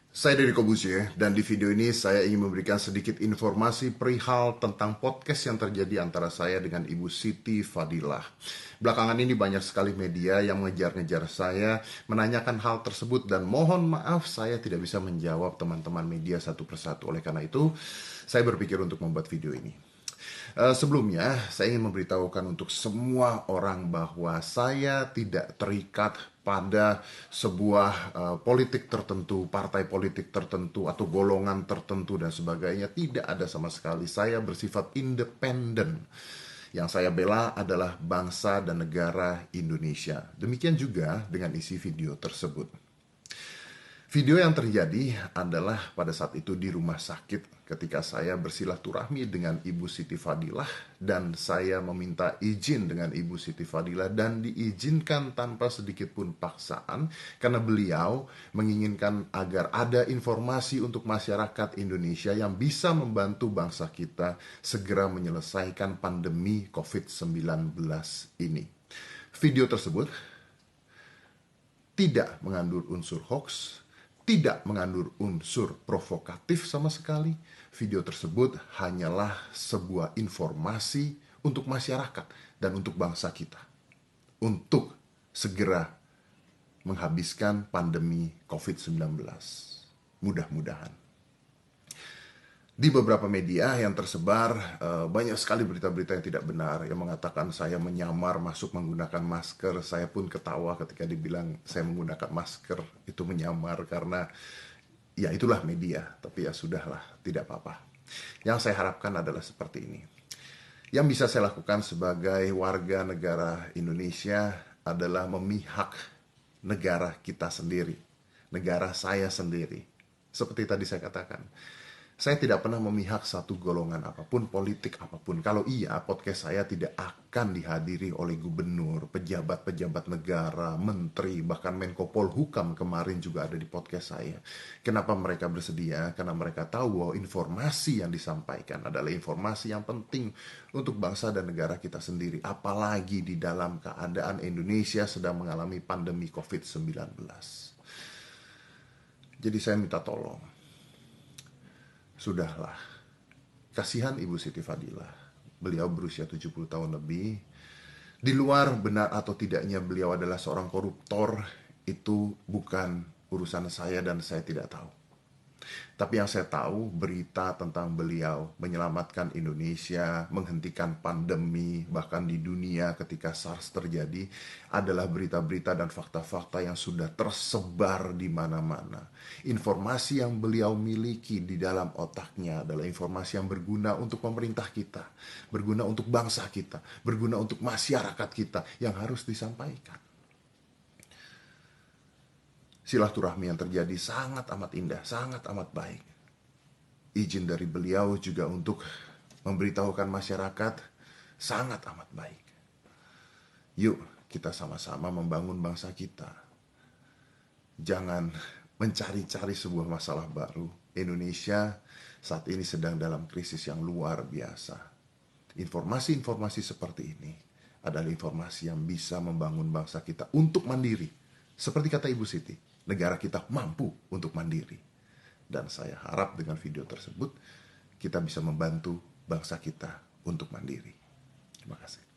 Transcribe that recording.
Saya Deddy Kobusye, dan di video ini saya ingin memberikan sedikit informasi perihal tentang podcast yang terjadi antara saya dengan Ibu Siti Fadilah. Belakangan ini banyak sekali media yang mengejar-ngejar saya, menanyakan hal tersebut, dan mohon maaf saya tidak bisa menjawab teman-teman media satu persatu. Oleh karena itu, saya berpikir untuk membuat video ini. Sebelumnya, saya ingin memberitahukan untuk semua orang bahwa saya tidak terikat pada sebuah politik tertentu, partai politik tertentu, atau golongan tertentu dan sebagainya. Tidak ada sama sekali. Saya bersifat independen. Yang saya bela adalah bangsa dan negara Indonesia. Demikian juga dengan isi video tersebut. Video yang terjadi adalah pada saat itu di rumah sakit ketika saya bersilaturahmi dengan Ibu Siti Fadilah dan saya meminta izin dengan Ibu Siti Fadilah dan diizinkan tanpa sedikit pun paksaan karena beliau menginginkan agar ada informasi untuk masyarakat Indonesia yang bisa membantu bangsa kita segera menyelesaikan pandemi COVID-19 ini. Video tersebut tidak mengandung unsur hoax, tidak mengandung unsur provokatif sama sekali. Video tersebut hanyalah sebuah informasi untuk masyarakat dan untuk bangsa kita. Untuk segera menghabiskan pandemi COVID-19. Mudah-mudahan. Di beberapa media yang tersebar, banyak sekali berita-berita yang tidak benar yang mengatakan saya menyamar masuk menggunakan masker. Saya pun ketawa ketika dibilang saya menggunakan masker itu menyamar karena ya itulah media. Tapi ya sudahlah, tidak apa-apa. Yang saya harapkan adalah seperti ini. Yang bisa saya lakukan sebagai warga negara Indonesia adalah memihak negara kita sendiri, negara saya sendiri. Seperti tadi saya katakan, saya tidak pernah memihak satu golongan apapun, politik apapun. Kalau iya, podcast saya tidak akan dihadiri oleh gubernur, pejabat-pejabat negara, menteri, bahkan Menko Polhukam kemarin juga ada di podcast saya. Kenapa mereka bersedia? Karena mereka tahu bahwa informasi yang disampaikan adalah informasi yang penting untuk bangsa dan negara kita sendiri. Apalagi di dalam keadaan Indonesia sedang mengalami pandemi COVID-19. Jadi saya minta tolong. Sudahlah, kasihan Ibu Siti Fadilah. Beliau berusia 70 tahun lebih. Di luar benar atau tidaknya beliau adalah seorang koruptor, itu bukan urusan saya dan saya tidak tahu. Tapi yang saya tahu, berita tentang beliau menyelamatkan Indonesia, menghentikan pandemi, bahkan di dunia ketika SARS terjadi, adalah berita-berita dan fakta-fakta yang sudah tersebar di mana-mana. Informasi yang beliau miliki di dalam otaknya adalah informasi yang berguna untuk pemerintah kita, berguna untuk bangsa kita, berguna untuk masyarakat kita yang harus disampaikan. Silaturahmi yang terjadi sangat amat indah, sangat amat baik. Izin dari beliau juga untuk memberitahukan masyarakat sangat amat baik. Yuk kita sama-sama membangun bangsa kita. Jangan mencari-cari sebuah masalah baru. Indonesia saat ini sedang dalam krisis yang luar biasa. Informasi-informasi seperti ini adalah informasi yang bisa membangun bangsa kita untuk mandiri. Seperti kata Ibu Siti, negara kita mampu untuk mandiri. Dan saya harap dengan video tersebut kita bisa membantu bangsa kita untuk mandiri. Terima kasih.